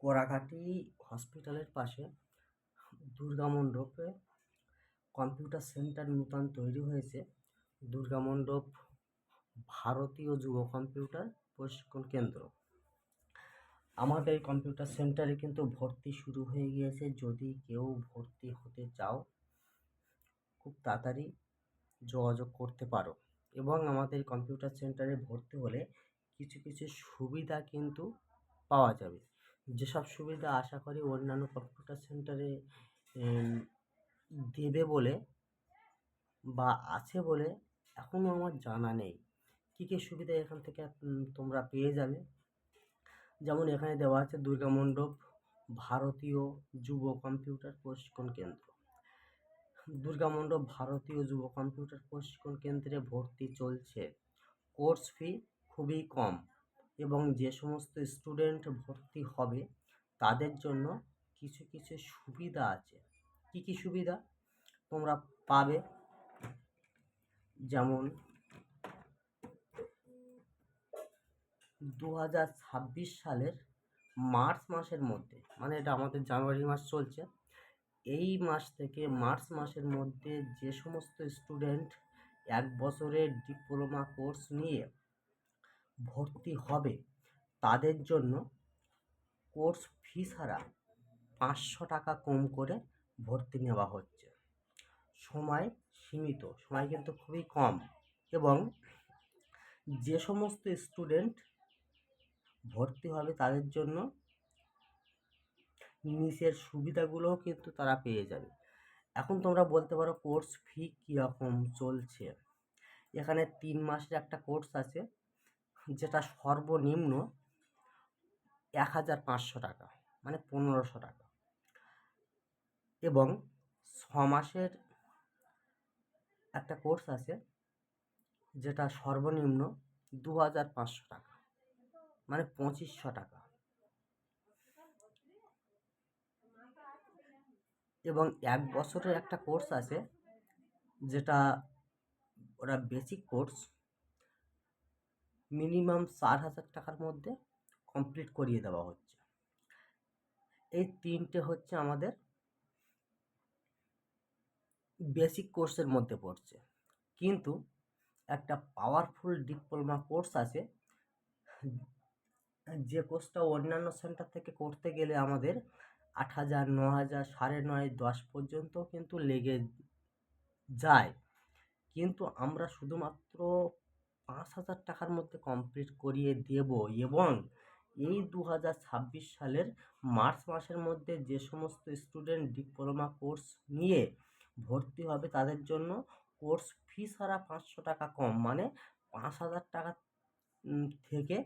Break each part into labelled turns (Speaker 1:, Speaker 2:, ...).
Speaker 1: কোরাঘাটি হসপিটালের পাশে দুর্গা মণ্ডপে কম্পিউটার সেন্টার নূতন তৈরি হয়েছে। দুর্গা মণ্ডপ ভারতীয় যুব কম্পিউটার প্রশিক্ষণ কেন্দ্র। আমাদের কম্পিউটার সেন্টারে কিন্তু ভর্তি শুরু হয়ে গিয়েছে। যদি কেউ ভর্তি হতে চাও খুব তাড়াতাড়ি যোগাযোগ করতে পারো। এবং আমাদের কম্পিউটার সেন্টারে ভর্তি হলে কিছু কিছু সুবিধা কিন্তু পাওয়া যাবে, যেসব সুবিধা আশা করি অন্যান্য কম্পিউটার সেন্টারে দেবে বলে বা আছে বলে এখনও আমার জানা নেই। কী কী সুবিধা এখান থেকে তোমরা পেয়ে যাবে, যেমন এখানে দেওয়া আছে দুর্গা মণ্ডপ ভারতীয় যুব কম্পিউটার প্রশিক্ষণ কেন্দ্র। দুর্গা মণ্ডপ ভারতীয় যুব কম্পিউটার প্রশিক্ষণ কেন্দ্রে ভর্তি চলছে। কোর্স ফি খুবই কম এবং যে সমস্ত স্টুডেন্ট ভর্তি হবে তাদের জন্য কিছু কিছু সুবিধা আছে। কী কী সুবিধা তোমরা পাবে, যেমন 2026 সালের মার্চ মাসের মধ্যে, মানে এটা আমাদের জানুয়ারি মাস চলছে, এই মাস থেকে মার্চ মাসের মধ্যে যে সমস্ত স্টুডেন্ট 1 বছরের ডিপ্লোমা কোর্স নিয়ে ভর্তি হবে তাদের জন্য কোর্স ফি ছাড়া 500 টাকা কম করে ভর্তি নেওয়া হচ্ছে। সময় সীমিত, সময় কিন্তু খুবই কম। এবং যে সমস্ত স্টুডেন্ট ভর্তি হবে তাদের জন্য নিচের সুবিধাগুলোও কিন্তু তারা পেয়ে যাবে। এখন তোমরা বলতে পারো কোর্স ফি কীরকম চলছে। এখানে 3 মাসের একটা কোর্স আছে, যেটা সর্বনিম্ন 1500 টাকা, মানে 1500 টাকা। এবং 6 মাসের একটা কোর্স আছে, যেটা সর্বনিম্ন 2500 টাকা, মানে 2500 টাকা। এবং 1 বছরের একটা কোর্স আছে, যেটা ওরা বেসিক কোর্স মিনিমাম 4000 টাকার মধ্যে কমপ্লিট করিয়ে দেওয়া হচ্ছে। এই তিনটে হচ্ছে আমাদের বেসিক কোর্সের মধ্যে পড়ছে। কিন্তু একটা পাওয়ারফুল ডিপ্লোমা কোর্স আছে, যে কোর্সটা অন্যান্য সেন্টার থেকে করতে গেলে আমাদের 8000, 9000, 9.5, 10 পর্যন্ত কিন্তু লেগে যায়, কিন্তু আমরা শুধুমাত্র 5000 টাকার মধ্যে কমপ্লিট করিয়ে দেব। এবং এই 2026 সালের মার্চ মাসের মধ্যে যে সমস্ত স্টুডেন্ট ডিপ্লোমা কোর্স নিয়ে ভর্তি হবে তাদের জন্য কোর্স ফি ছাড়া 500 টাকা কম, মানে 5000 টাকা থেকে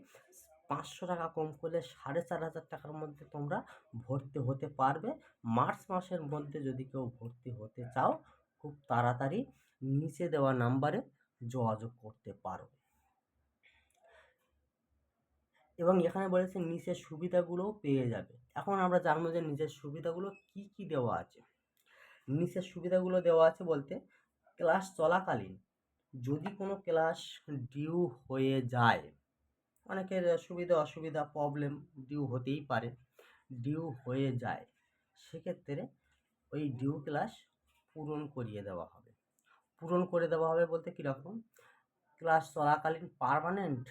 Speaker 1: 500 টাকা কম করলে 4500 টাকার মধ্যে তোমরা ভর্তি হতে পারবে। মার্চ মাসের মধ্যে যদি কেউ ভর্তি হতে চাও খুব তাড়াতাড়ি নিচে দেওয়া নাম্বারে যোগাযোগ করতে পারো। এবং এখানে বলেছে নিচের সুবিধাগুলোও পেয়ে যাবে। এখন আমরা জানবো যে নিচের সুবিধাগুলো কি কি দেওয়া আছে। নিচের সুবিধাগুলো দেওয়া আছে বলতে, ক্লাস চলাকালীন যদি কোনো ক্লাস ডিউ হয়ে যায়, অনেকের সুবিধা অসুবিধা প্রবলেম ডিউ হতেই পারে, ডিউ হয়ে যায়, সেক্ষেত্রে ওই ডিউ ক্লাস পূরণ করিয়ে দেওয়া হবে। পূরণ করে দেওয়া হবে বলতে কীরকম, ক্লাস চলাকালীন পার্মানেন্ট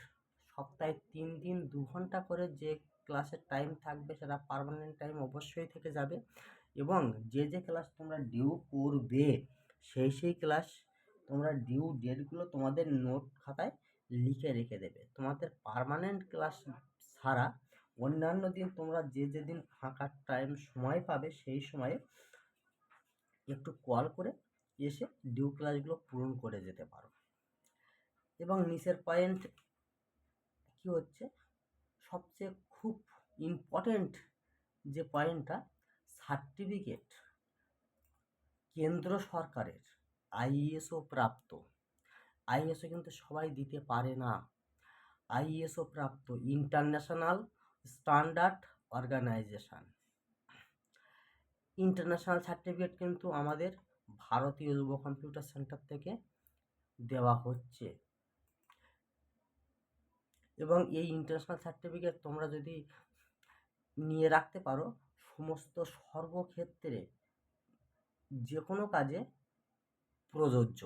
Speaker 1: সপ্তাহে 3 দিন 2 ঘন্টা করে যে ক্লাসের টাইম থাকবে সেটা পার্মানেন্ট টাইম অবশ্যই থেকে যাবে। এবং যে যে ক্লাস তোমরা ডিউ করবে সেই ক্লাস তোমরা ডিউ ডেটগুলো তোমাদের নোট খাতায় লিখে রেখে দেবে। তোমাদের পার্মানেন্ট ক্লাস ছাড়া অন্যান্য দিন তোমরা যে যেদিন ফাঁকা টাইম সময় পাবে সেই সময়ে একটু কল করে এসে ডিউ ক্লাসগুলো পূরণ করে যেতে পারো। এবং নিচের পয়েন্ট কি হচ্ছে, সবচেয়ে খুব ইম্পর্টেন্ট যে পয়েন্টটা, সার্টিফিকেট কেন্দ্র সরকারের আইএসও প্রাপ্ত। আইএসও কিন্তু সবাই দিতে পারে না। আইএসও প্রাপ্ত international standard organization, international certificate কিন্তু আমাদের ভারতীয় যুব কম্পিউটার সেন্টার থেকে দেওয়া হচ্ছে। এবং এই ইন্টারন্যাশনাল সার্টিফিকেট তোমরা যদি নিয়ে রাখতে পারো সমস্ত সর্বক্ষেত্রে যে কোনো কাজে প্রযোজ্য।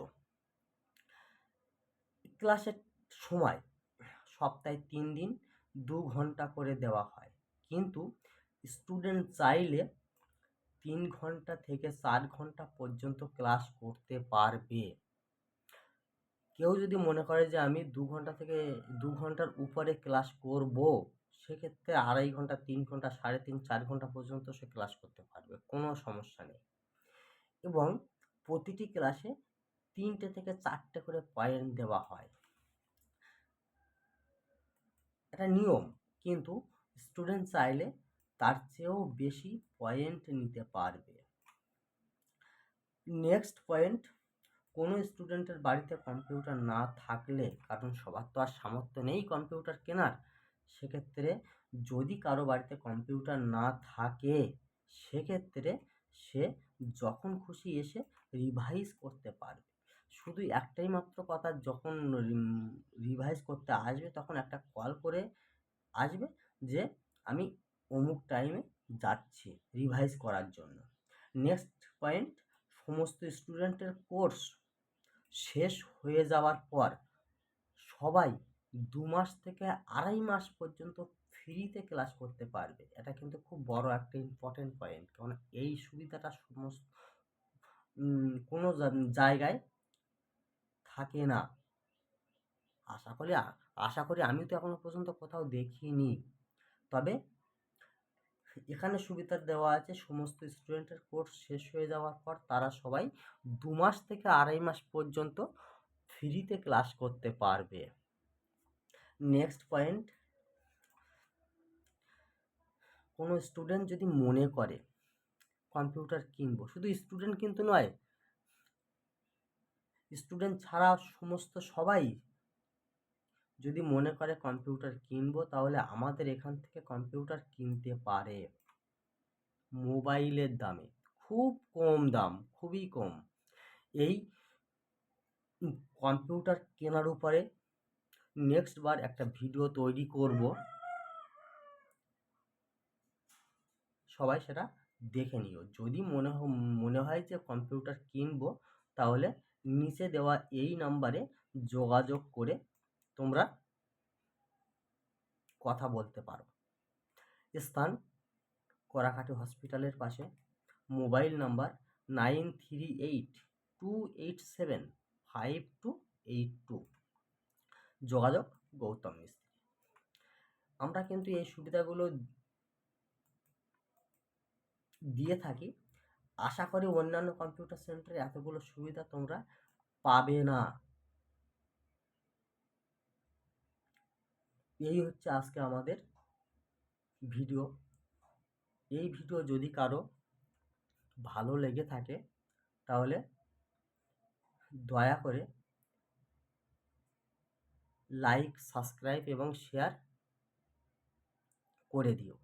Speaker 1: ক্লাসের সময় সপ্তাহে 3 দিন 2 ঘন্টা করে দেওয়া হয়, কিন্তু স্টুডেন্ট চাইলে 3 ঘন্টা থেকে 4 ঘন্টা পর্যন্ত ক্লাস করতে পারবে। কেউ যদি মনে করে যে আমি 2 ঘন্টা থেকে 2 ঘন্টার উপরে ক্লাস করব, সেক্ষেত্রে 2.5 ঘন্টা 3 ঘন্টা 3.5 4 ঘন্টা পর্যন্ত সে ক্লাস করতে পারবে, কোনো সমস্যা নেই। এবং প্রতিটি ক্লাসে 3টে থেকে 4টে করে পয়েন্ট দেওয়া হয়, এটা নিয়ম, কিন্তু স্টুডেন্ট চাইলে তার চেয়েও বেশি পয়েন্ট নিতে পারবে। নেক্সট পয়েন্ট, কোনো স্টুডেন্টের বাড়িতে কম্পিউটার না থাকলে, কারণ সবার তো আর সামর্থ্য নেই কম্পিউটার কেনার, সেক্ষেত্রে যদি কারো বাড়িতে কম্পিউটার না থাকে, সেক্ষেত্রে সে যখন খুশি এসে রিভাইজ করতে পারবে। শুধু একটাই মাত্র কথা, যখন রিভাইজ করতে আসবে তখন একটা কল করে আসবে যে আমি অমুক টাইমে যাচ্ছি রিভাইজ করার জন্য। নেক্সট পয়েন্ট, সমস্ত স্টুডেন্টের কোর্স শেষ হয়ে যাওয়ার পর সবাই 2 মাস থেকে 2.5 মাস পর্যন্ত ফ্রিতে ক্লাস করতে পারবে। এটা কিন্তু খুব বড় একটা ইম্পর্টেন্ট পয়েন্ট, কারণ এই সুবিধাটা সমস্ত কোনো জায়গায় থাকে না। আশা করি আমি তো এখনো পর্যন্ত কোথাও দেখিনি। তবে এখানে সুবিধা দেওয়া আছে, সমস্ত স্টুডেন্টের কোর্স শেষ হয়ে যাওয়ার পর তারা সবাই 2 মাস থেকে 2.5 মাস পর্যন্ত ফ্রিতে ক্লাস করতে পারবে। নেক্সট পয়েন্ট, কোনো স্টুডেন্ট যদি মনে করে কম্পিউটার কিনবো, শুধু স্টুডেন্ট কিন্তু নয়, স্টুডেন্ট ছাড়া সমস্ত সবাই যদি মনে করে কম্পিউটার কিনবো, তাহলে আমাদের এখান থেকে কম্পিউটার কিনতে পারে মোবাইলের দামে, খুব কম দাম, খুবই কম। এই কম্পিউটার কেনার উপরে নেক্সট বার একটা ভিডিও তৈরি করব, সবাই সেটা দেখে নিও। যদি মনে হয় যে কম্পিউটার কিনবো, তাহলে নিচে দেওয়া এই নাম্বারে যোগাযোগ করে তোমরা কথা বলতে পারো। স্থান কড়াকাটি হসপিটালের পাশে, মোবাইল নাম্বার 9382875282, যোগাযোগ গৌতম মিস্ত্রি। আমরা কিন্তু এই সুবিধাগুলো দিয়ে থাকি। আশা করি অন্যান্য কম্পিউটার সেন্টারে এতগুলো সুবিধা তোমরা পাবে না। এই হচ্ছে আজকে আমাদের ভিডিও। এই ভিডিও যদি কারো ভালো লেগে থাকে, তাহলে দয়া করে লাইক, সাবস্ক্রাইব এবং শেয়ার করে দিও।